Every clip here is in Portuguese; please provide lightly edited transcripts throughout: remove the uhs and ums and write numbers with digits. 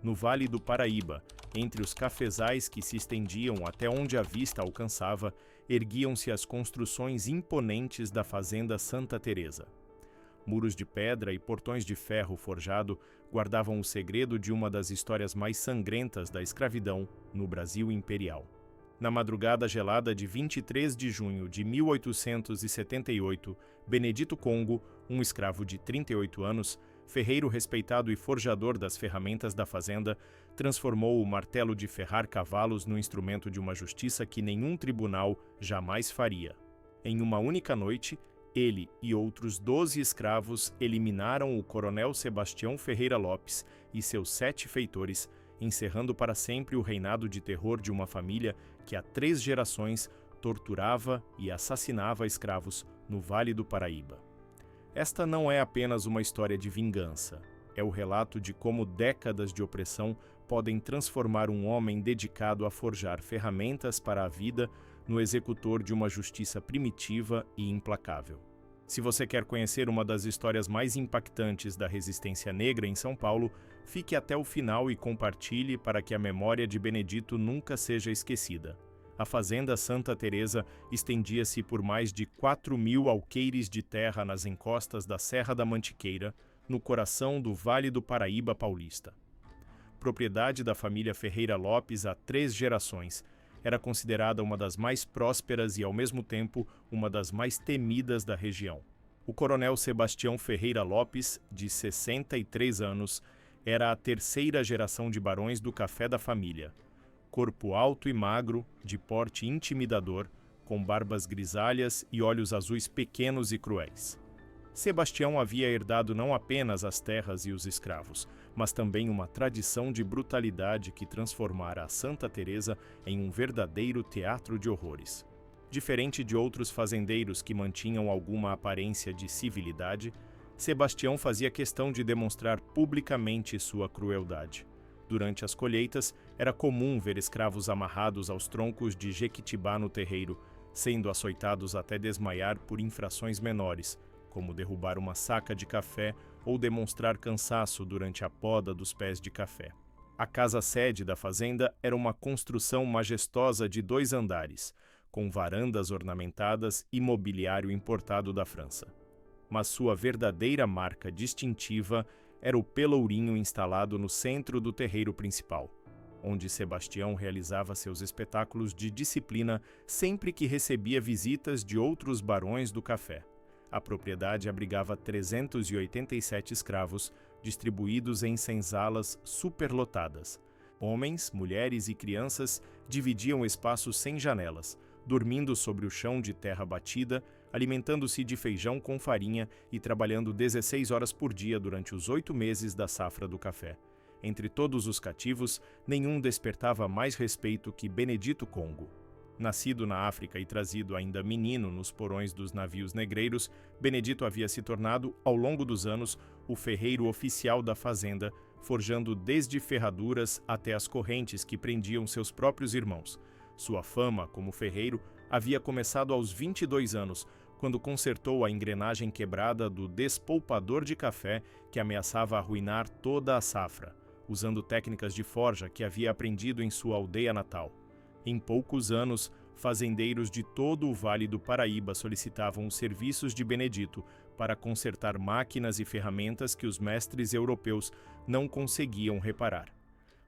no Vale do Paraíba, entre os cafezais que se estendiam até onde a vista alcançava, erguiam-se as construções imponentes da Fazenda Santa Teresa. Muros de pedra e portões de ferro forjado guardavam o segredo de uma das histórias mais sangrentas da escravidão no Brasil imperial. Na madrugada gelada de 23 de junho de 1878, Benedito Congo, um escravo de 38 anos, ferreiro respeitado e forjador das ferramentas da fazenda, transformou o martelo de ferrar cavalos no instrumento de uma justiça que nenhum tribunal jamais faria. Em uma única noite, ele e outros 12 escravos eliminaram o coronel Sebastião Ferreira Lopes e seus 7 feitores, encerrando para sempre o reinado de terror de uma família que há 3 gerações torturava e assassinava escravos no Vale do Paraíba. Esta não é apenas uma história de vingança, é o relato de como décadas de opressão podem transformar um homem dedicado a forjar ferramentas para a vida no executor de uma justiça primitiva e implacável. Se você quer conhecer uma das histórias mais impactantes da resistência negra em São Paulo, fique até o final e compartilhe para que a memória de Benedito nunca seja esquecida. A Fazenda Santa Teresa estendia-se por mais de 4.000 alqueires de terra nas encostas da Serra da Mantiqueira, no coração do Vale do Paraíba paulista. Propriedade da família Ferreira Lopes há 3 gerações, era considerada uma das mais prósperas e, ao mesmo tempo, uma das mais temidas da região. O coronel Sebastião Ferreira Lopes, de 63 anos, era a 3ª geração de barões do café da família. Corpo alto e magro, de porte intimidador, com barbas grisalhas e olhos azuis pequenos e cruéis. Sebastião havia herdado não apenas as terras e os escravos, mas também uma tradição de brutalidade que transformara a Santa Teresa em um verdadeiro teatro de horrores. Diferente de outros fazendeiros que mantinham alguma aparência de civilidade, Sebastião fazia questão de demonstrar publicamente sua crueldade. Durante as colheitas, era comum ver escravos amarrados aos troncos de jequitibá no terreiro, sendo açoitados até desmaiar por infrações menores, como derrubar uma saca de café ou demonstrar cansaço durante a poda dos pés de café. A casa-sede da fazenda era uma construção majestosa de 2 andares, com varandas ornamentadas e mobiliário importado da França. Mas sua verdadeira marca distintiva era o pelourinho instalado no centro do terreiro principal, onde Sebastião realizava seus espetáculos de disciplina sempre que recebia visitas de outros barões do café. A propriedade abrigava 387 escravos, distribuídos em senzalas superlotadas. Homens, mulheres e crianças dividiam espaços sem janelas, dormindo sobre o chão de terra batida, alimentando-se de feijão com farinha e trabalhando 16 horas por dia durante os 8 meses da safra do café. Entre todos os cativos, nenhum despertava mais respeito que Benedito Congo. Nascido na África e trazido ainda menino nos porões dos navios negreiros, Benedito havia se tornado, ao longo dos anos, o ferreiro oficial da fazenda, forjando desde ferraduras até as correntes que prendiam seus próprios irmãos. Sua fama como ferreiro havia começado aos 22 anos, quando consertou a engrenagem quebrada do despolpador de café que ameaçava arruinar toda a safra, usando técnicas de forja que havia aprendido em sua aldeia natal. Em poucos anos, fazendeiros de todo o Vale do Paraíba solicitavam os serviços de Benedito para consertar máquinas e ferramentas que os mestres europeus não conseguiam reparar.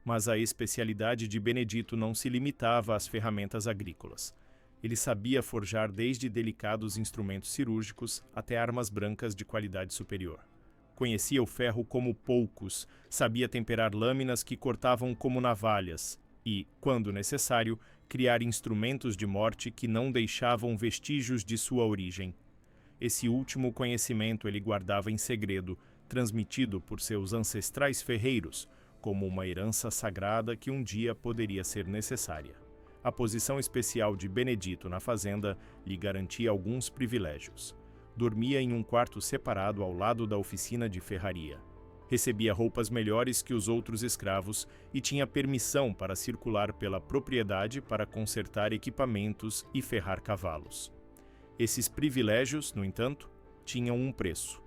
Mas a especialidade de Benedito não se limitava às ferramentas agrícolas. Ele sabia forjar desde delicados instrumentos cirúrgicos até armas brancas de qualidade superior. Conhecia o ferro como poucos, sabia temperar lâminas que cortavam como navalhas e, quando necessário, criar instrumentos de morte que não deixavam vestígios de sua origem. Esse último conhecimento ele guardava em segredo, transmitido por seus ancestrais ferreiros, como uma herança sagrada que um dia poderia ser necessária. A posição especial de Benedito na fazenda lhe garantia alguns privilégios. Dormia em um quarto separado ao lado da oficina de ferraria. Recebia roupas melhores que os outros escravos e tinha permissão para circular pela propriedade para consertar equipamentos e ferrar cavalos. Esses privilégios, no entanto, tinham um preço.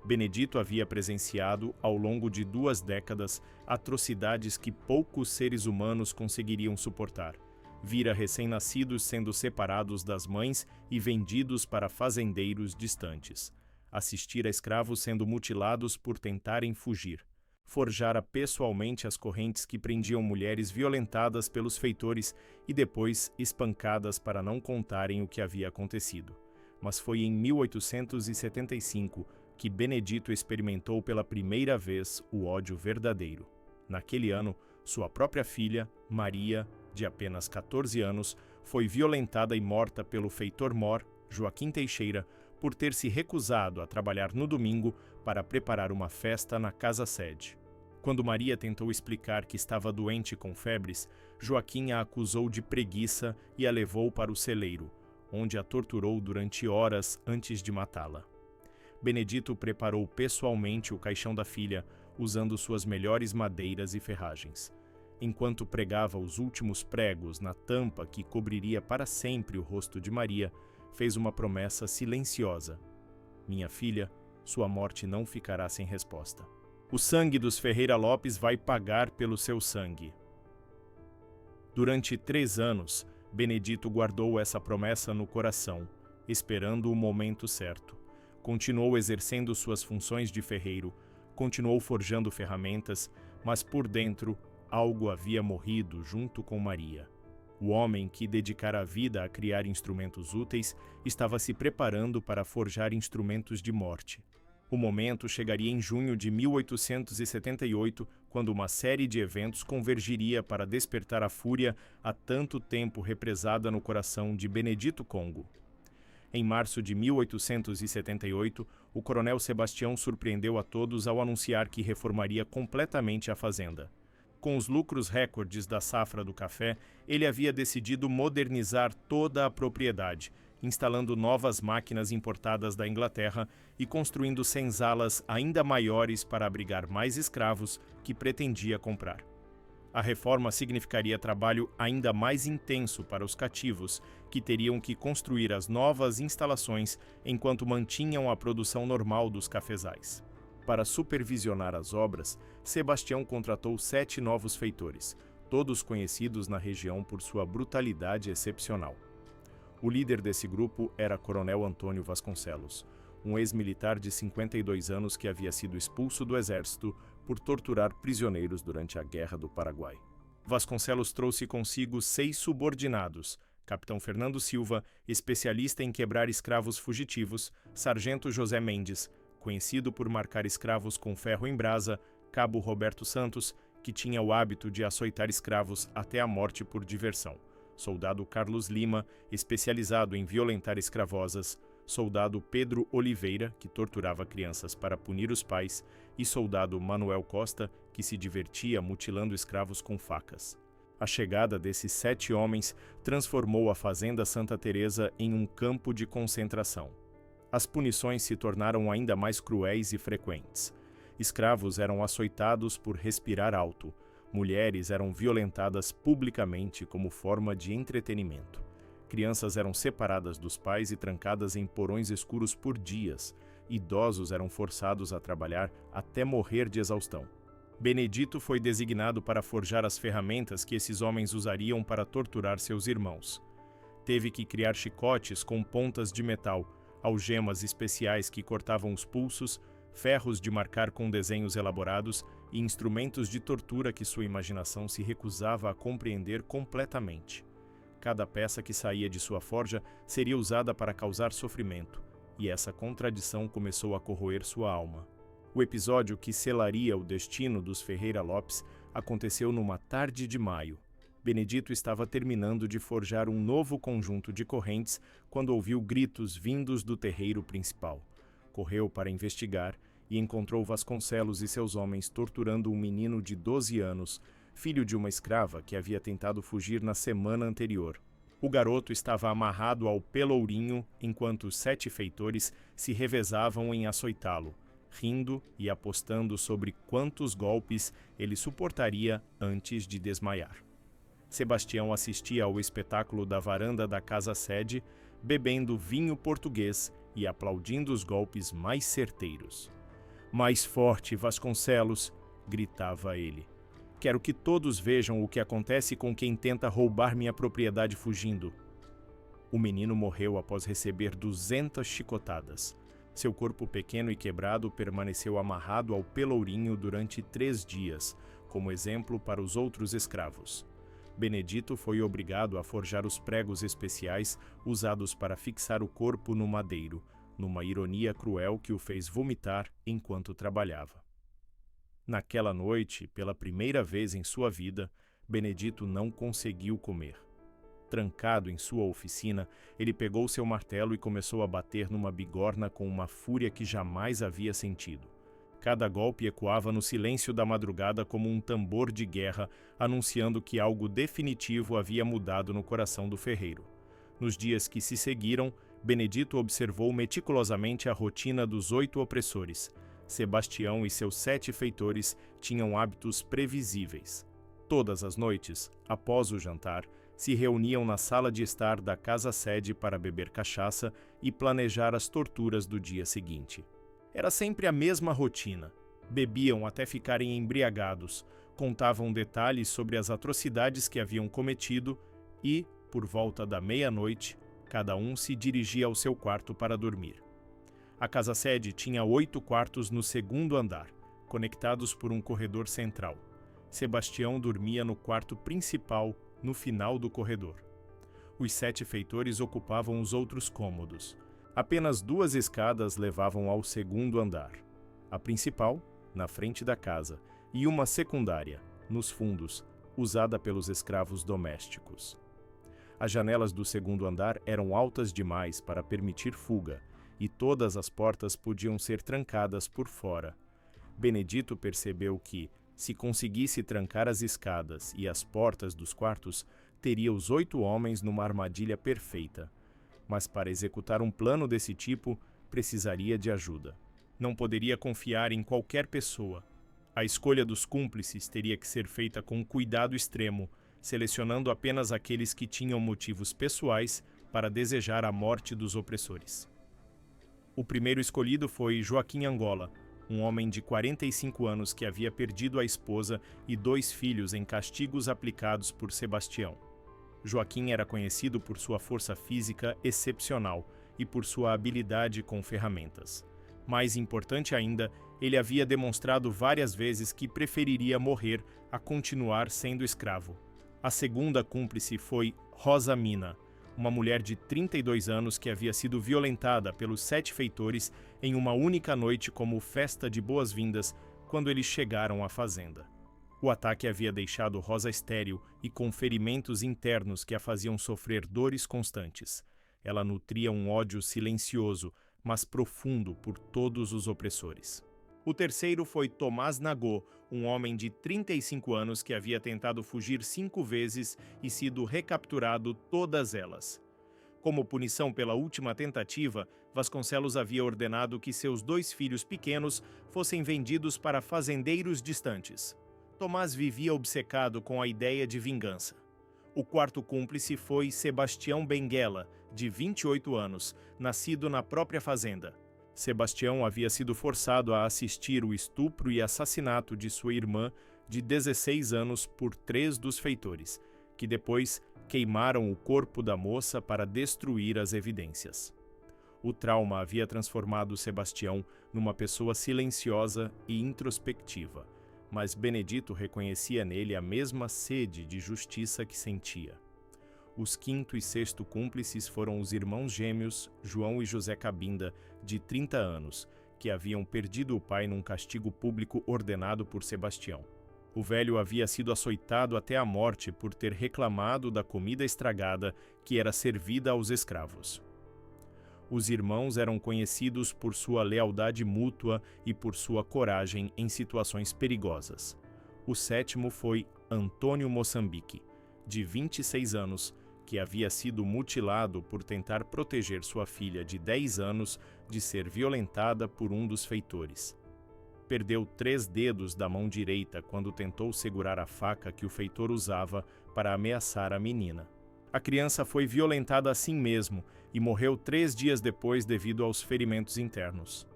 Benedito havia presenciado, ao longo de 2 décadas, atrocidades que poucos seres humanos conseguiriam suportar. Vira recém-nascidos sendo separados das mães e vendidos para fazendeiros distantes. Assistir a escravos sendo mutilados por tentarem fugir. Forjara pessoalmente as correntes que prendiam mulheres violentadas pelos feitores e depois espancadas para não contarem o que havia acontecido. Mas foi em 1875 que Benedito experimentou pela primeira vez o ódio verdadeiro. Naquele ano, sua própria filha, Maria, de apenas 14 anos, foi violentada e morta pelo feitor-mor, Joaquim Teixeira, por ter se recusado a trabalhar no domingo para preparar uma festa na casa-sede. Quando Maria tentou explicar que estava doente com febres, Joaquim a acusou de preguiça e a levou para o celeiro, onde a torturou durante horas antes de matá-la. Benedito preparou pessoalmente o caixão da filha, usando suas melhores madeiras e ferragens. Enquanto pregava os últimos pregos na tampa que cobriria para sempre o rosto de Maria, fez uma promessa silenciosa: "Minha filha, sua morte não ficará sem resposta. O sangue dos Ferreira Lopes vai pagar pelo seu sangue." Durante 3 anos, Benedito guardou essa promessa no coração, esperando o momento certo. Continuou exercendo suas funções de ferreiro, continuou forjando ferramentas, mas por dentro algo havia morrido junto com Maria. O homem que dedicara a vida a criar instrumentos úteis estava se preparando para forjar instrumentos de morte. O momento chegaria em junho de 1878, quando uma série de eventos convergiria para despertar a fúria há tanto tempo represada no coração de Benedito Congo. Em março de 1878, o coronel Sebastião surpreendeu a todos ao anunciar que reformaria completamente a fazenda. Com os lucros recordes da safra do café, ele havia decidido modernizar toda a propriedade, instalando novas máquinas importadas da Inglaterra e construindo senzalas ainda maiores para abrigar mais escravos que pretendia comprar. A reforma significaria trabalho ainda mais intenso para os cativos, que teriam que construir as novas instalações enquanto mantinham a produção normal dos cafezais. Para supervisionar as obras, Sebastião contratou 7 novos feitores, todos conhecidos na região por sua brutalidade excepcional. O líder desse grupo era Coronel Antônio Vasconcelos, um ex-militar de 52 anos que havia sido expulso do exército por torturar prisioneiros durante a Guerra do Paraguai. Vasconcelos trouxe consigo 6 subordinados: Capitão Fernando Silva, especialista em quebrar escravos fugitivos; Sargento José Mendes, conhecido por marcar escravos com ferro em brasa; Cabo Roberto Santos, que tinha o hábito de açoitar escravos até a morte por diversão; Soldado Carlos Lima, especializado em violentar escravosas; Soldado Pedro Oliveira, que torturava crianças para punir os pais; e Soldado Manuel Costa, que se divertia mutilando escravos com facas. A chegada desses 7 homens transformou a Fazenda Santa Teresa em um campo de concentração. As punições se tornaram ainda mais cruéis e frequentes. Escravos eram açoitados por respirar alto. Mulheres eram violentadas publicamente como forma de entretenimento. Crianças eram separadas dos pais e trancadas em porões escuros por dias. Idosos eram forçados a trabalhar até morrer de exaustão. Benedito foi designado para forjar as ferramentas que esses homens usariam para torturar seus irmãos. Teve que criar chicotes com pontas de metal, algemas especiais que cortavam os pulsos, ferros de marcar com desenhos elaborados e instrumentos de tortura que sua imaginação se recusava a compreender completamente. Cada peça que saía de sua forja seria usada para causar sofrimento, e essa contradição começou a corroer sua alma. O episódio que selaria o destino dos Ferreira Lopes aconteceu numa tarde de maio. Benedito estava terminando de forjar um novo conjunto de correntes quando ouviu gritos vindos do terreiro principal. Correu para investigar e encontrou Vasconcelos e seus homens torturando um menino de 12 anos, filho de uma escrava que havia tentado fugir na semana anterior. O garoto estava amarrado ao pelourinho enquanto os 7 feitores se revezavam em açoitá-lo, rindo e apostando sobre quantos golpes ele suportaria antes de desmaiar. Sebastião assistia ao espetáculo da varanda da casa-sede, bebendo vinho português e aplaudindo os golpes mais certeiros. Mais forte, Vasconcelos! Gritava ele. Quero que todos vejam o que acontece com quem tenta roubar minha propriedade fugindo. O menino morreu após receber 200 chicotadas. Seu corpo pequeno e quebrado permaneceu amarrado ao pelourinho durante 3 dias, como exemplo para os outros escravos. Benedito foi obrigado a forjar os pregos especiais usados para fixar o corpo no madeiro, numa ironia cruel que o fez vomitar enquanto trabalhava. Naquela noite, pela primeira vez em sua vida, Benedito não conseguiu comer. Trancado em sua oficina, ele pegou seu martelo e começou a bater numa bigorna com uma fúria que jamais havia sentido. Cada golpe ecoava no silêncio da madrugada como um tambor de guerra, anunciando que algo definitivo havia mudado no coração do ferreiro. Nos dias que se seguiram, Benedito observou meticulosamente a rotina dos 8 opressores. Sebastião e seus 7 feitores tinham hábitos previsíveis. Todas as noites, após o jantar, se reuniam na sala de estar da casa-sede para beber cachaça e planejar as torturas do dia seguinte. Era sempre a mesma rotina. Bebiam até ficarem embriagados, contavam detalhes sobre as atrocidades que haviam cometido e, por volta da meia-noite, cada um se dirigia ao seu quarto para dormir. A casa-sede tinha 8 quartos no 2º andar, conectados por um corredor central. Sebastião dormia no quarto principal, no final do corredor. Os 7 feitores ocupavam os outros cômodos. Apenas 2 escadas levavam ao 2º andar. A principal, na frente da casa, e uma secundária, nos fundos, usada pelos escravos domésticos. As janelas do 2º andar eram altas demais para permitir fuga, e todas as portas podiam ser trancadas por fora. Benedito percebeu que, se conseguisse trancar as escadas e as portas dos quartos, teria os 8 homens numa armadilha perfeita. Mas para executar um plano desse tipo, precisaria de ajuda. Não poderia confiar em qualquer pessoa. A escolha dos cúmplices teria que ser feita com cuidado extremo, selecionando apenas aqueles que tinham motivos pessoais para desejar a morte dos opressores. O primeiro escolhido foi Joaquim Angola, um homem de 45 anos que havia perdido a esposa e 2 filhos em castigos aplicados por Sebastião. Joaquim era conhecido por sua força física excepcional e por sua habilidade com ferramentas. Mais importante ainda, ele havia demonstrado várias vezes que preferiria morrer a continuar sendo escravo. A segunda cúmplice foi Rosa Mina, uma mulher de 32 anos que havia sido violentada pelos 7 feitores em uma única noite como festa de boas-vindas quando eles chegaram à fazenda. O ataque havia deixado Rosa estéril e com ferimentos internos que a faziam sofrer dores constantes. Ela nutria um ódio silencioso, mas profundo por todos os opressores. O terceiro foi Tomás Nagô, um homem de 35 anos que havia tentado fugir 5 vezes e sido recapturado todas elas. Como punição pela última tentativa, Vasconcelos havia ordenado que seus 2 filhos pequenos fossem vendidos para fazendeiros distantes. Tomás vivia obcecado com a ideia de vingança. O quarto cúmplice foi Sebastião Benguela, de 28 anos, nascido na própria fazenda. Sebastião havia sido forçado a assistir o estupro e assassinato de sua irmã, de 16 anos, por 3 dos feitores, que depois queimaram o corpo da moça para destruir as evidências. O trauma havia transformado Sebastião numa pessoa silenciosa e introspectiva, mas Benedito reconhecia nele a mesma sede de justiça que sentia. Os 5º e 6º cúmplices foram os irmãos gêmeos João e José Cabinda, de 30 anos, que haviam perdido o pai num castigo público ordenado por Sebastião. O velho havia sido açoitado até a morte por ter reclamado da comida estragada que era servida aos escravos. Os irmãos eram conhecidos por sua lealdade mútua e por sua coragem em situações perigosas. O 7º foi Antônio Moçambique, de 26 anos, que havia sido mutilado por tentar proteger sua filha de 10 anos de ser violentada por um dos feitores. Perdeu 3 dedos da mão direita quando tentou segurar a faca que o feitor usava para ameaçar a menina. A criança foi violentada assim mesmo e morreu 3 dias depois devido aos ferimentos internos.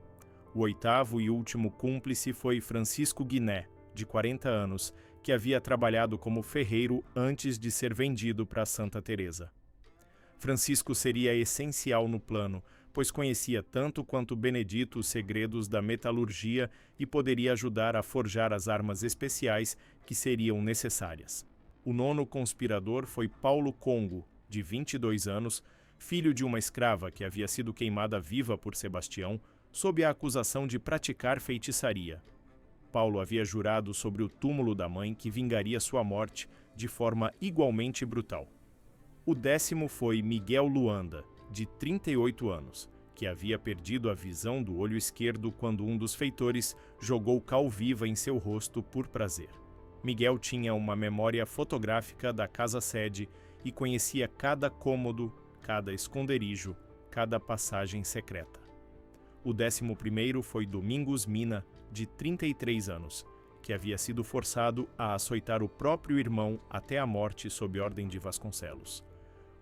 O oitavo e último cúmplice foi Francisco Guiné, de 40 anos, que havia trabalhado como ferreiro antes de ser vendido para Santa Teresa. Francisco seria essencial no plano, pois conhecia tanto quanto Benedito os segredos da metalurgia e poderia ajudar a forjar as armas especiais que seriam necessárias. O nono conspirador foi Paulo Congo, de 22 anos, filho de uma escrava que havia sido queimada viva por Sebastião, sob a acusação de praticar feitiçaria. Paulo havia jurado sobre o túmulo da mãe que vingaria sua morte de forma igualmente brutal. O décimo foi Miguel Luanda, de 38 anos, que havia perdido a visão do olho esquerdo quando um dos feitores jogou cal viva em seu rosto por prazer. Miguel tinha uma memória fotográfica da casa-sede e conhecia cada cômodo, cada esconderijo, cada passagem secreta. O 11º foi Domingos Mina, de 33 anos, que havia sido forçado a açoitar o próprio irmão até a morte sob ordem de Vasconcelos.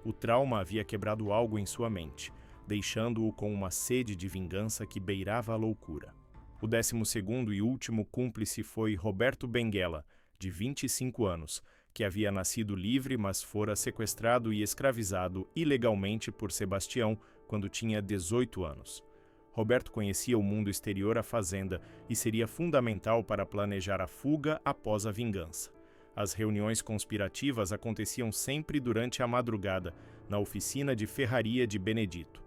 O trauma havia quebrado algo em sua mente, deixando-o com uma sede de vingança que beirava a loucura. O 12º e último cúmplice foi Roberto Benguela, de 25 anos, que havia nascido livre, mas fora sequestrado e escravizado ilegalmente por Sebastião quando tinha 18 anos. Roberto conhecia o mundo exterior à fazenda e seria fundamental para planejar a fuga após a vingança. As reuniões conspirativas aconteciam sempre durante a madrugada, na oficina de ferraria de Benedito.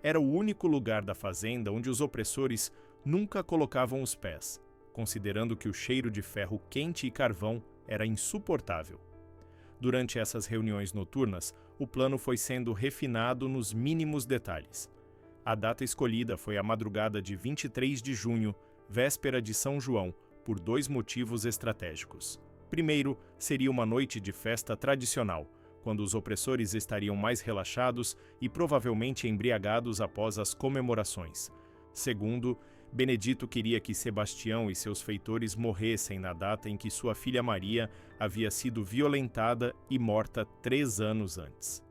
Era o único lugar da fazenda onde os opressores nunca colocavam os pés, considerando que o cheiro de ferro quente e carvão era insuportável. Durante essas reuniões noturnas, o plano foi sendo refinado nos mínimos detalhes. A data escolhida foi a madrugada de 23 de junho, véspera de São João, por 2 motivos estratégicos. Primeiro, seria uma noite de festa tradicional, quando os opressores estariam mais relaxados e provavelmente embriagados após as comemorações. Segundo, Benedito queria que Sebastião e seus feitores morressem na data em que sua filha Maria havia sido violentada e morta 3 anos antes.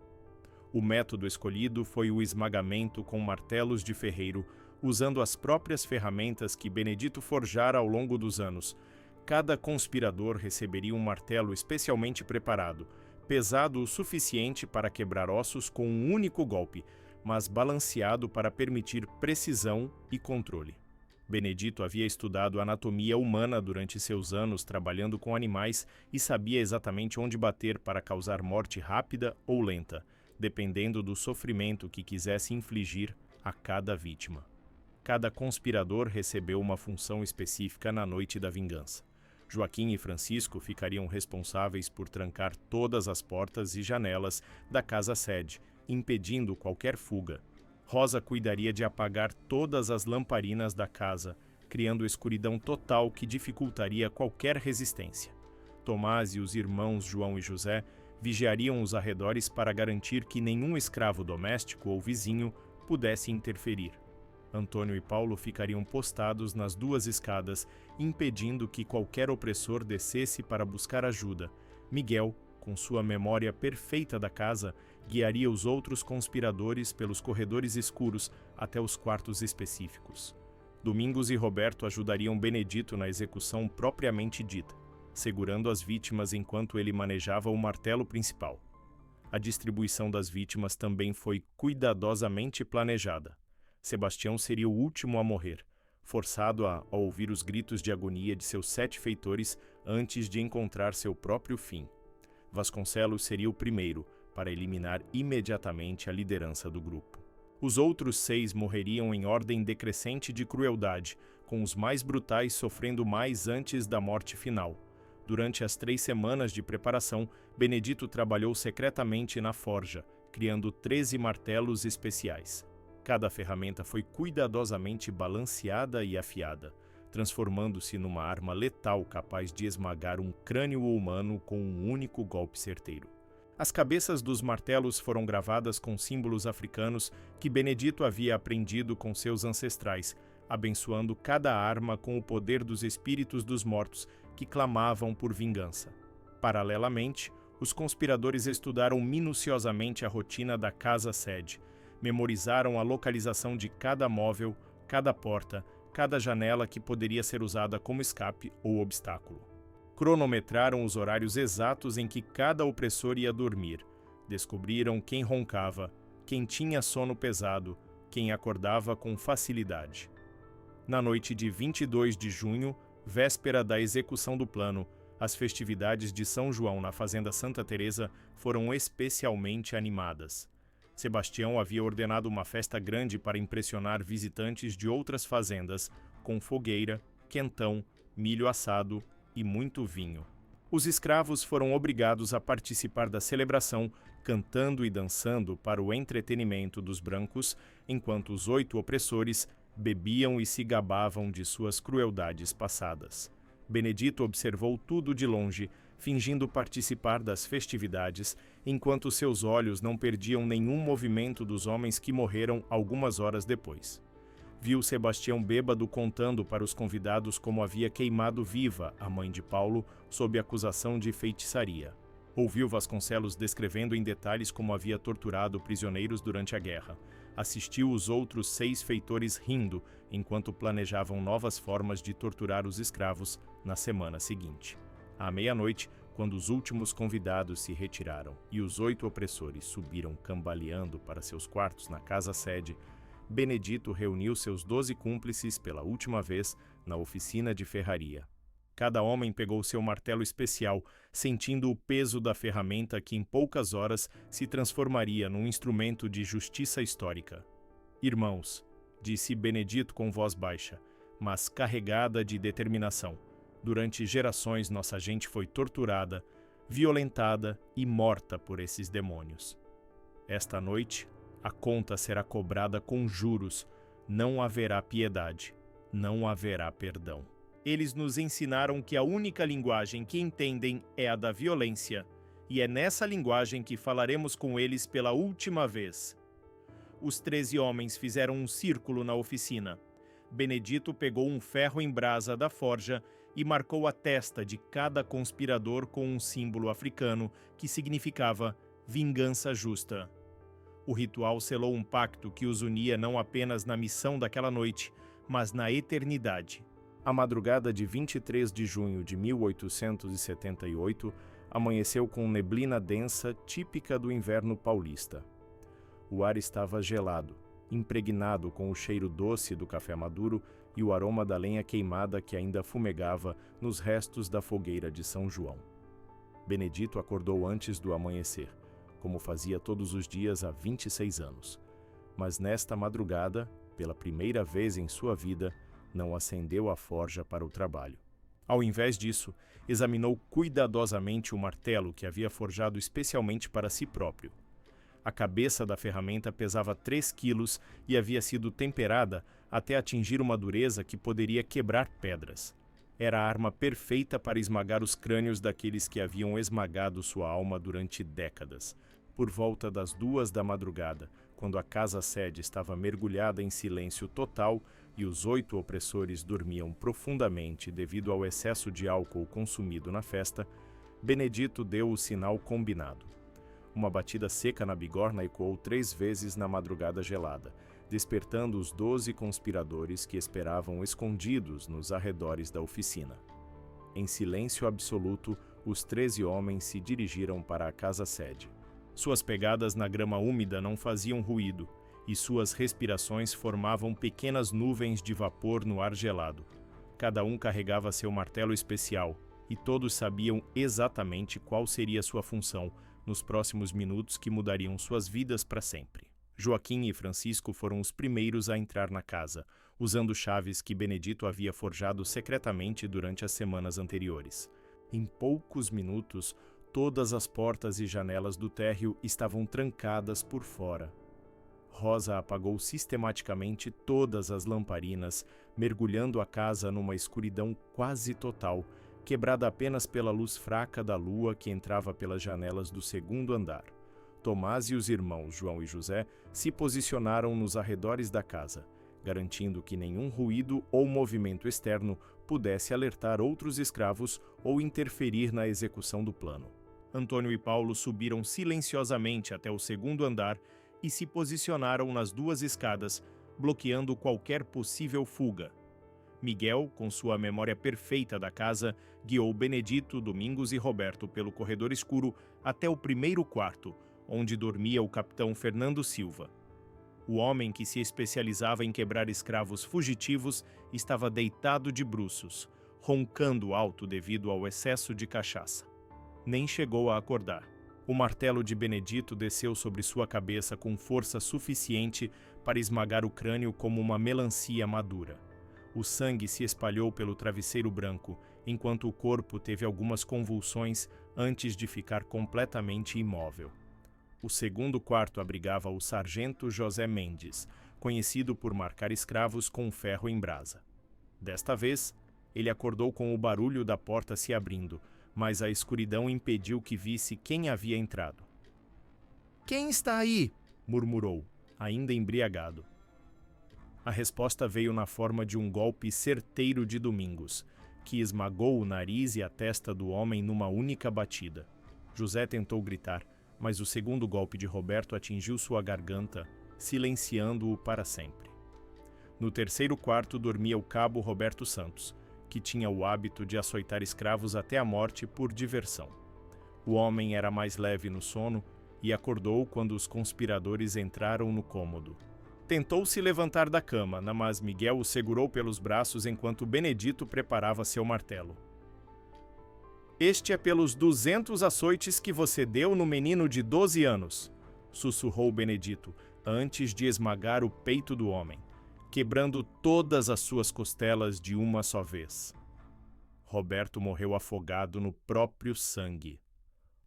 O método escolhido foi o esmagamento com martelos de ferreiro, usando as próprias ferramentas que Benedito forjara ao longo dos anos. Cada conspirador receberia um martelo especialmente preparado, pesado o suficiente para quebrar ossos com um único golpe, mas balanceado para permitir precisão e controle. Benedito havia estudado anatomia humana durante seus anos trabalhando com animais e sabia exatamente onde bater para causar morte rápida ou lenta, dependendo do sofrimento que quisesse infligir a cada vítima. Cada conspirador recebeu uma função específica na noite da vingança. Joaquim e Francisco ficariam responsáveis por trancar todas as portas e janelas da casa-sede, impedindo qualquer fuga. Rosa cuidaria de apagar todas as lamparinas da casa, criando escuridão total que dificultaria qualquer resistência. Tomás e os irmãos João e José vigiariam os arredores para garantir que nenhum escravo doméstico ou vizinho pudesse interferir. Antônio e Paulo ficariam postados nas 2 escadas, impedindo que qualquer opressor descesse para buscar ajuda. Miguel, com sua memória perfeita da casa, guiaria os outros conspiradores pelos corredores escuros até os quartos específicos. Domingos e Roberto ajudariam Benedito na execução propriamente dita, segurando as vítimas enquanto ele manejava o martelo principal. A distribuição das vítimas também foi cuidadosamente planejada. Sebastião seria o último a morrer, forçado a ouvir os gritos de agonia de seus 7 feitores antes de encontrar seu próprio fim. Vasconcelos seria o primeiro, para eliminar imediatamente a liderança do grupo. Os outros 6 morreriam em ordem decrescente de crueldade, com os mais brutais sofrendo mais antes da morte final. Durante as 3 semanas de preparação, Benedito trabalhou secretamente na forja, criando 13 martelos especiais. Cada ferramenta foi cuidadosamente balanceada e afiada, transformando-se numa arma letal capaz de esmagar um crânio humano com um único golpe certeiro. As cabeças dos martelos foram gravadas com símbolos africanos que Benedito havia aprendido com seus ancestrais, abençoando cada arma com o poder dos espíritos dos mortos que clamavam por vingança. Paralelamente, os conspiradores estudaram minuciosamente a rotina da casa-sede, memorizaram a localização de cada móvel, cada porta, cada janela que poderia ser usada como escape ou obstáculo. Cronometraram os horários exatos em que cada opressor ia dormir. Descobriram quem roncava, quem tinha sono pesado, quem acordava com facilidade. Na noite de 22 de junho, véspera da execução do plano, as festividades de São João na Fazenda Santa Teresa foram especialmente animadas. Sebastião havia ordenado uma festa grande para impressionar visitantes de outras fazendas, com fogueira, quentão, milho assado e muito vinho. Os escravos foram obrigados a participar da celebração, cantando e dançando para o entretenimento dos brancos, enquanto os 8 opressores bebiam e se gabavam de suas crueldades passadas. Benedito observou tudo de longe, fingindo participar das festividades, enquanto seus olhos não perdiam nenhum movimento dos homens que morreram algumas horas depois. Viu Sebastião bêbado contando para os convidados como havia queimado viva a mãe de Paulo sob acusação de feitiçaria. Ouviu Vasconcelos descrevendo em detalhes como havia torturado prisioneiros durante a guerra. Assistiu os outros 6 feitores rindo, enquanto planejavam novas formas de torturar os escravos na semana seguinte. À meia-noite, quando os últimos convidados se retiraram e os 8 opressores subiram cambaleando para seus quartos na casa-sede, Benedito reuniu seus 12 cúmplices pela última vez na oficina de ferraria. Cada homem pegou seu martelo especial, sentindo o peso da ferramenta que em poucas horas se transformaria num instrumento de justiça histórica. Irmãos, disse Benedito com voz baixa, mas carregada de determinação, durante gerações nossa gente foi torturada, violentada e morta por esses demônios. Esta noite, a conta será cobrada com juros, não haverá piedade, não haverá perdão. Eles nos ensinaram que a única linguagem que entendem é a da violência, e é nessa linguagem que falaremos com eles pela última vez. Os 13 homens fizeram um círculo na oficina. Benedito pegou um ferro em brasa da forja e marcou a testa de cada conspirador com um símbolo africano que significava vingança justa. O ritual selou um pacto que os unia não apenas na missão daquela noite, mas na eternidade. A madrugada de 23 de junho de 1878 amanheceu com neblina densa típica do inverno paulista. O ar estava gelado, impregnado com o cheiro doce do café maduro e o aroma da lenha queimada que ainda fumegava nos restos da fogueira de São João. Benedito acordou antes do amanhecer, como fazia todos os dias há 26 anos. Mas nesta madrugada, pela primeira vez em sua vida, não acendeu a forja para o trabalho. Ao invés disso, examinou cuidadosamente o martelo que havia forjado especialmente para si próprio. A cabeça da ferramenta pesava 3 quilos e havia sido temperada até atingir uma dureza que poderia quebrar pedras. Era a arma perfeita para esmagar os crânios daqueles que haviam esmagado sua alma durante décadas. Por volta das 2 da madrugada, quando a casa-sede estava mergulhada em silêncio total e os 8 opressores dormiam profundamente devido ao excesso de álcool consumido na festa, Benedito deu o sinal combinado. Uma batida seca na bigorna ecoou 3 vezes na madrugada gelada, despertando os 12 conspiradores que esperavam escondidos nos arredores da oficina. Em silêncio absoluto, os 13 homens se dirigiram para a casa-sede. Suas pegadas na grama úmida não faziam ruído, e suas respirações formavam pequenas nuvens de vapor no ar gelado. Cada um carregava seu martelo especial, e todos sabiam exatamente qual seria sua função nos próximos minutos que mudariam suas vidas para sempre. Joaquim e Francisco foram os primeiros a entrar na casa, usando chaves que Benedito havia forjado secretamente durante as semanas anteriores. Em poucos minutos, todas as portas e janelas do térreo estavam trancadas por fora. Rosa apagou sistematicamente todas as lamparinas, mergulhando a casa numa escuridão quase total, quebrada apenas pela luz fraca da lua que entrava pelas janelas do 2º andar. Tomás e os irmãos João e José se posicionaram nos arredores da casa, garantindo que nenhum ruído ou movimento externo pudesse alertar outros escravos ou interferir na execução do plano. Antônio e Paulo subiram silenciosamente até o 2º andar e se posicionaram nas 2 escadas, bloqueando qualquer possível fuga. Miguel, com sua memória perfeita da casa, guiou Benedito, Domingos e Roberto pelo corredor escuro até o primeiro quarto, onde dormia o capitão Fernando Silva. O homem que se especializava em quebrar escravos fugitivos estava deitado de bruços, roncando alto devido ao excesso de cachaça. Nem chegou a acordar. O martelo de Benedito desceu sobre sua cabeça com força suficiente para esmagar o crânio como uma melancia madura. O sangue se espalhou pelo travesseiro branco, enquanto o corpo teve algumas convulsões antes de ficar completamente imóvel. O segundo quarto abrigava o sargento José Mendes, conhecido por marcar escravos com ferro em brasa. Desta vez, ele acordou com o barulho da porta se abrindo, mas a escuridão impediu que visse quem havia entrado. "Quem está aí?" murmurou, ainda embriagado. A resposta veio na forma de um golpe certeiro de Domingos, que esmagou o nariz e a testa do homem numa única batida. José tentou gritar, mas o segundo golpe de Roberto atingiu sua garganta, silenciando-o para sempre. No terceiro quarto dormia o cabo Roberto Santos, que tinha o hábito de açoitar escravos até a morte por diversão. O homem era mais leve no sono e acordou quando os conspiradores entraram no cômodo. Tentou se levantar da cama, mas Miguel o segurou pelos braços enquanto Benedito preparava seu martelo. "Este é pelos 200 açoites que você deu no menino de 12 anos", sussurrou Benedito, antes de esmagar o peito do homem, quebrando todas as suas costelas de uma só vez. Roberto morreu afogado no próprio sangue.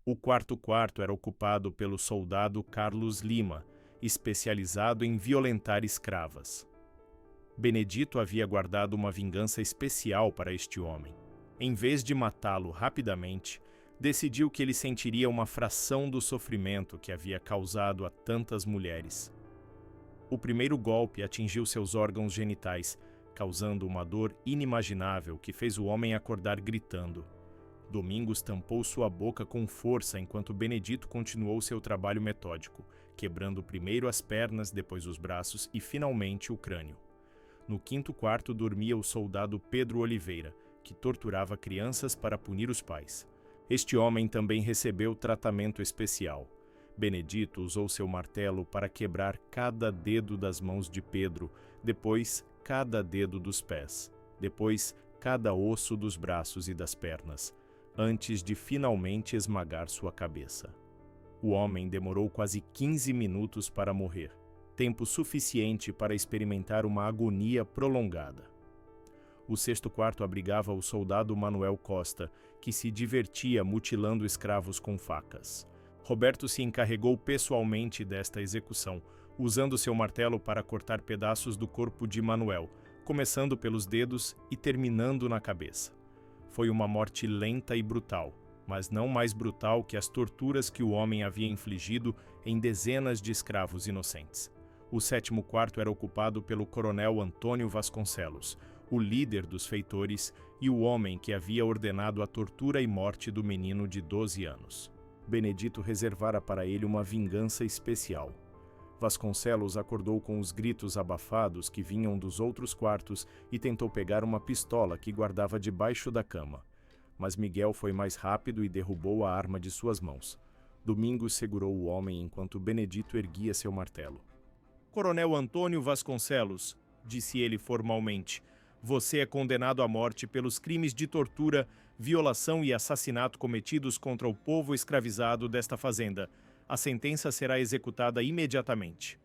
O quarto quarto era ocupado pelo soldado Carlos Lima, especializado em violentar escravas. Benedito havia guardado uma vingança especial para este homem. Em vez de matá-lo rapidamente, decidiu que ele sentiria uma fração do sofrimento que havia causado a tantas mulheres. O primeiro golpe atingiu seus órgãos genitais, causando uma dor inimaginável que fez o homem acordar gritando. Domingos tampou sua boca com força enquanto Benedito continuou seu trabalho metódico, quebrando primeiro as pernas, depois os braços e finalmente o crânio. No quinto quarto dormia o soldado Pedro Oliveira, que torturava crianças para punir os pais. Este homem também recebeu tratamento especial. Benedito usou seu martelo para quebrar cada dedo das mãos de Pedro, depois cada dedo dos pés, depois cada osso dos braços e das pernas, antes de finalmente esmagar sua cabeça. O homem demorou quase 15 minutos para morrer, tempo suficiente para experimentar uma agonia prolongada. O sexto quarto abrigava o soldado Manuel Costa, que se divertia mutilando escravos com facas. Roberto se encarregou pessoalmente desta execução, usando seu martelo para cortar pedaços do corpo de Manuel, começando pelos dedos e terminando na cabeça. Foi uma morte lenta e brutal, mas não mais brutal que as torturas que o homem havia infligido em dezenas de escravos inocentes. O sétimo quarto era ocupado pelo coronel Antônio Vasconcelos, o líder dos feitores e o homem que havia ordenado a tortura e morte do menino de 12 anos. Benedito reservara para ele uma vingança especial. Vasconcelos acordou com os gritos abafados que vinham dos outros quartos e tentou pegar uma pistola que guardava debaixo da cama. Mas Miguel foi mais rápido e derrubou a arma de suas mãos. Domingos segurou o homem enquanto Benedito erguia seu martelo. "Coronel Antônio Vasconcelos", disse ele formalmente, "você é condenado à morte pelos crimes de tortura, violação e assassinato cometidos contra o povo escravizado desta fazenda. A sentença será executada imediatamente."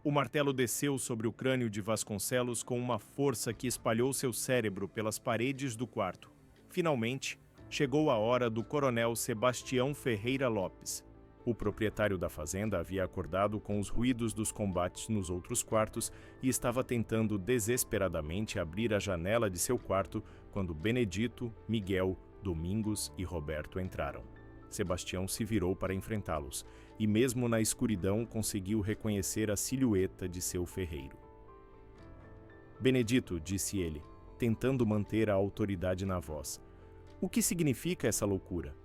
O martelo desceu sobre o crânio de Vasconcelos com uma força que espalhou seu cérebro pelas paredes do quarto. Finalmente, chegou a hora do coronel Sebastião Ferreira Lopes. O proprietário da fazenda havia acordado com os ruídos dos combates nos outros quartos e estava tentando desesperadamente abrir a janela de seu quarto quando Benedito, Miguel, Domingos e Roberto entraram. Sebastião se virou para enfrentá-los e, mesmo na escuridão, conseguiu reconhecer a silhueta de seu ferreiro. "Benedito", disse ele, tentando manter a autoridade na voz, "o que significa essa loucura?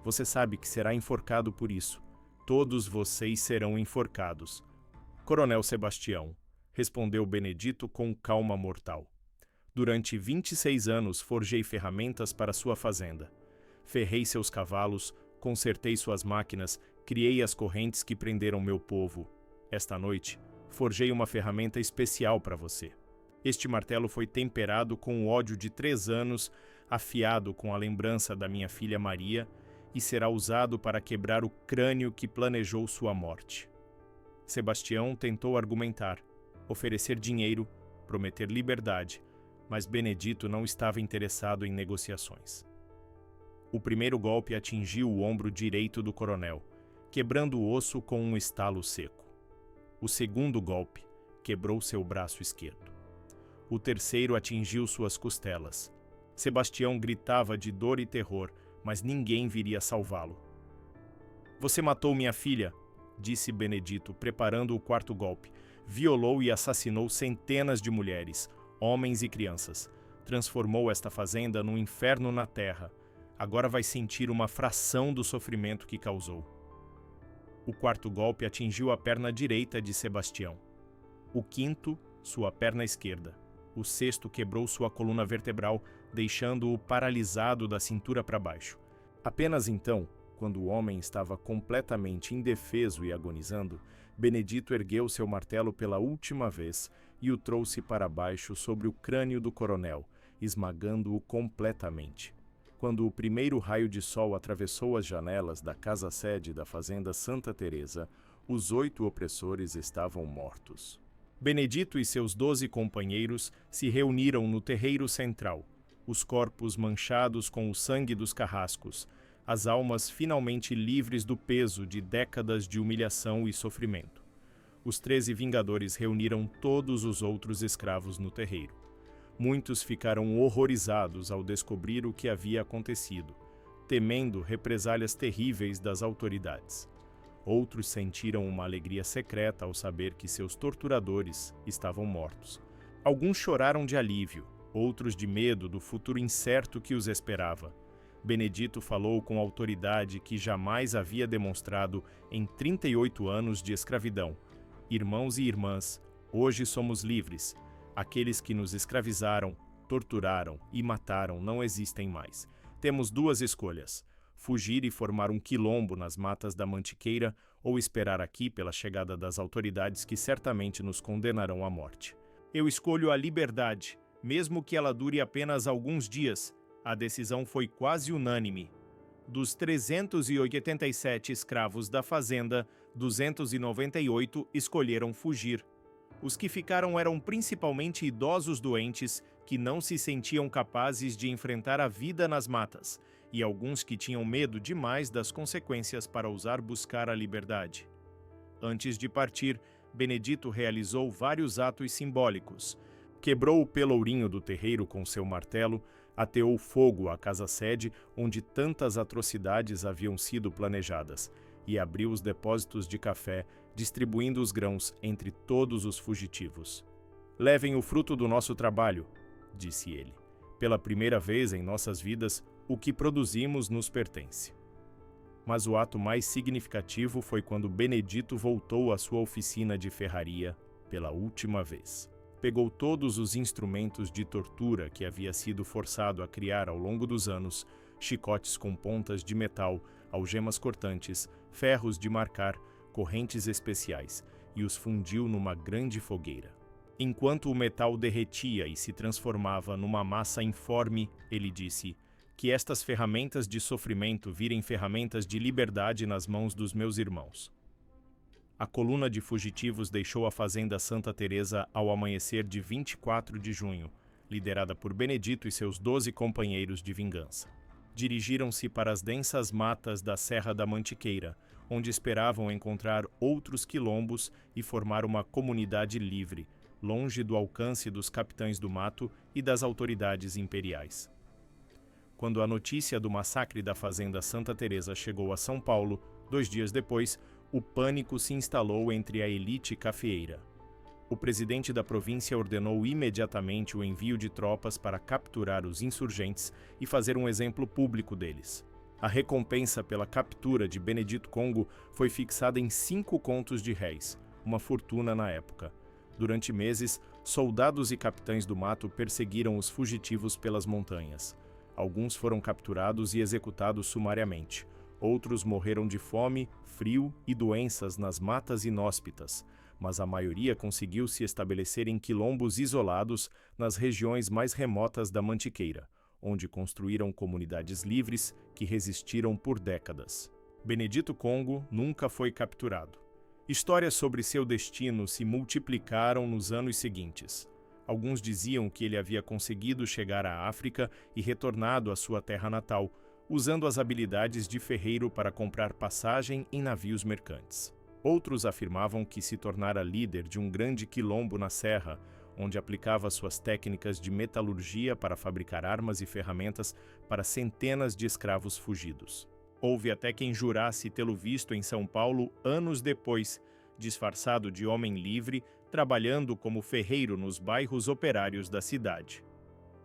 Você sabe que será enforcado por isso. Todos vocês serão enforcados." "Coronel Sebastião", respondeu Benedito com calma mortal, Durante 26 anos forjei ferramentas para sua fazenda. Ferrei seus cavalos, consertei suas máquinas, criei as correntes que prenderam meu povo. Esta noite, forjei uma ferramenta especial para você. Este martelo foi temperado com o ódio de 3 anos, afiado com a lembrança da minha filha Maria, e será usado para quebrar o crânio que planejou sua morte. Sebastião tentou argumentar, oferecer dinheiro, prometer liberdade, mas Benedito não estava interessado em negociações. O primeiro golpe atingiu o ombro direito do coronel, quebrando o osso com um estalo seco. O segundo golpe quebrou seu braço esquerdo. O terceiro atingiu suas costelas. Sebastião gritava de dor e terror, mas ninguém viria salvá-lo. Você matou minha filha, disse Benedito, preparando o quarto golpe. Violou e assassinou centenas de mulheres, homens e crianças. Transformou esta fazenda num inferno na terra. Agora vai sentir uma fração do sofrimento que causou. O quarto golpe atingiu a perna direita de Sebastião. O quinto, sua perna esquerda. O sexto quebrou sua coluna vertebral, deixando-o paralisado da cintura para baixo. Apenas então, quando o homem estava completamente indefeso e agonizando, Benedito ergueu seu martelo pela última vez e o trouxe para baixo sobre o crânio do coronel, esmagando-o completamente. Quando o primeiro raio de sol atravessou as janelas da casa-sede da fazenda Santa Teresa, os 8 opressores estavam mortos. Benedito e seus 12 companheiros se reuniram no terreiro central, os corpos manchados com o sangue dos carrascos, as almas finalmente livres do peso de décadas de humilhação e sofrimento. Os 13 vingadores reuniram todos os outros escravos no terreiro. Muitos ficaram horrorizados ao descobrir o que havia acontecido, temendo represálias terríveis das autoridades. Outros sentiram uma alegria secreta ao saber que seus torturadores estavam mortos. Alguns choraram de alívio, outros de medo do futuro incerto que os esperava. Benedito falou com autoridade que jamais havia demonstrado em 38 anos de escravidão. Irmãos e irmãs, hoje somos livres. Aqueles que nos escravizaram, torturaram e mataram não existem mais. Temos 2 escolhas: fugir e formar um quilombo nas matas da Mantiqueira ou esperar aqui pela chegada das autoridades que certamente nos condenarão à morte. Eu escolho a liberdade, mesmo que ela dure apenas alguns dias. A decisão foi quase unânime. Dos 387 escravos da fazenda, 298 escolheram fugir. Os que ficaram eram principalmente idosos doentes que não se sentiam capazes de enfrentar a vida nas matas, e alguns que tinham medo demais das consequências para ousar buscar a liberdade. Antes de partir, Benedito realizou vários atos simbólicos. Quebrou o pelourinho do terreiro com seu martelo, ateou fogo à casa-sede onde tantas atrocidades haviam sido planejadas, e abriu os depósitos de café, distribuindo os grãos entre todos os fugitivos. Levem o fruto do nosso trabalho, disse ele. Pela primeira vez em nossas vidas, o que produzimos nos pertence. Mas o ato mais significativo foi quando Benedito voltou à sua oficina de ferraria pela última vez. Pegou todos os instrumentos de tortura que havia sido forçado a criar ao longo dos anos, chicotes com pontas de metal, algemas cortantes, ferros de marcar, correntes especiais, e os fundiu numa grande fogueira. Enquanto o metal derretia e se transformava numa massa informe, ele disse: que estas ferramentas de sofrimento virem ferramentas de liberdade nas mãos dos meus irmãos. A coluna de fugitivos deixou a fazenda Santa Teresa ao amanhecer de 24 de junho, liderada por Benedito e seus 12 companheiros de vingança. Dirigiram-se para as densas matas da Serra da Mantiqueira, onde esperavam encontrar outros quilombos e formar uma comunidade livre, longe do alcance dos capitães do mato e das autoridades imperiais. Quando a notícia do massacre da fazenda Santa Teresa chegou a São Paulo, 2 dias depois, o pânico se instalou entre a elite cafeeira. O presidente da província ordenou imediatamente o envio de tropas para capturar os insurgentes e fazer um exemplo público deles. A recompensa pela captura de Benedito Congo foi fixada em 5 contos de réis, uma fortuna na época. Durante meses, soldados e capitães do mato perseguiram os fugitivos pelas montanhas. Alguns foram capturados e executados sumariamente. Outros morreram de fome, frio e doenças nas matas inóspitas, mas a maioria conseguiu se estabelecer em quilombos isolados nas regiões mais remotas da Mantiqueira, onde construíram comunidades livres que resistiram por décadas. Benedito Congo nunca foi capturado. Histórias sobre seu destino se multiplicaram nos anos seguintes. Alguns diziam que ele havia conseguido chegar à África e retornado à sua terra natal, usando as habilidades de ferreiro para comprar passagem em navios mercantes. Outros afirmavam que se tornara líder de um grande quilombo na serra, onde aplicava suas técnicas de metalurgia para fabricar armas e ferramentas para centenas de escravos fugidos. Houve até quem jurasse tê-lo visto em São Paulo anos depois, disfarçado de homem livre, trabalhando como ferreiro nos bairros operários da cidade.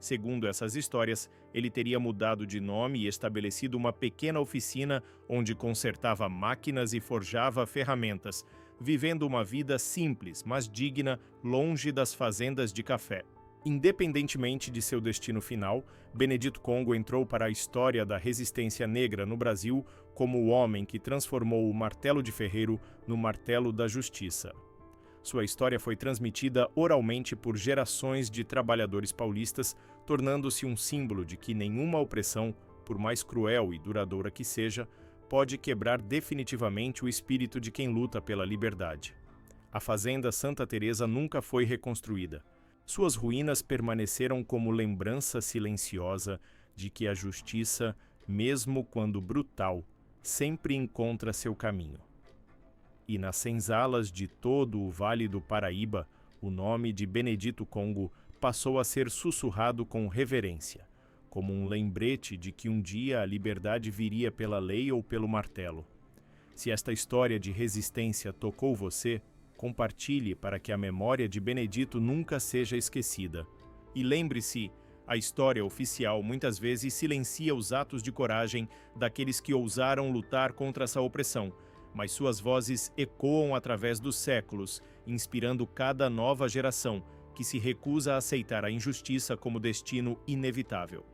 Segundo essas histórias, ele teria mudado de nome e estabelecido uma pequena oficina onde consertava máquinas e forjava ferramentas, vivendo uma vida simples, mas digna, longe das fazendas de café. Independentemente de seu destino final, Benedito Congo entrou para a história da resistência negra no Brasil como o homem que transformou o martelo de ferreiro no martelo da justiça. Sua história foi transmitida oralmente por gerações de trabalhadores paulistas, tornando-se um símbolo de que nenhuma opressão, por mais cruel e duradoura que seja, pode quebrar definitivamente o espírito de quem luta pela liberdade. A fazenda Santa Teresa nunca foi reconstruída. Suas ruínas permaneceram como lembrança silenciosa de que a justiça, mesmo quando brutal, sempre encontra seu caminho. E nas senzalas de todo o Vale do Paraíba, o nome de Benedito Congo passou a ser sussurrado com reverência, como um lembrete de que um dia a liberdade viria pela lei ou pelo martelo. Se esta história de resistência tocou você, compartilhe para que a memória de Benedito nunca seja esquecida. E lembre-se, a história oficial muitas vezes silencia os atos de coragem daqueles que ousaram lutar contra essa opressão, mas suas vozes ecoam através dos séculos, inspirando cada nova geração que se recusa a aceitar a injustiça como destino inevitável.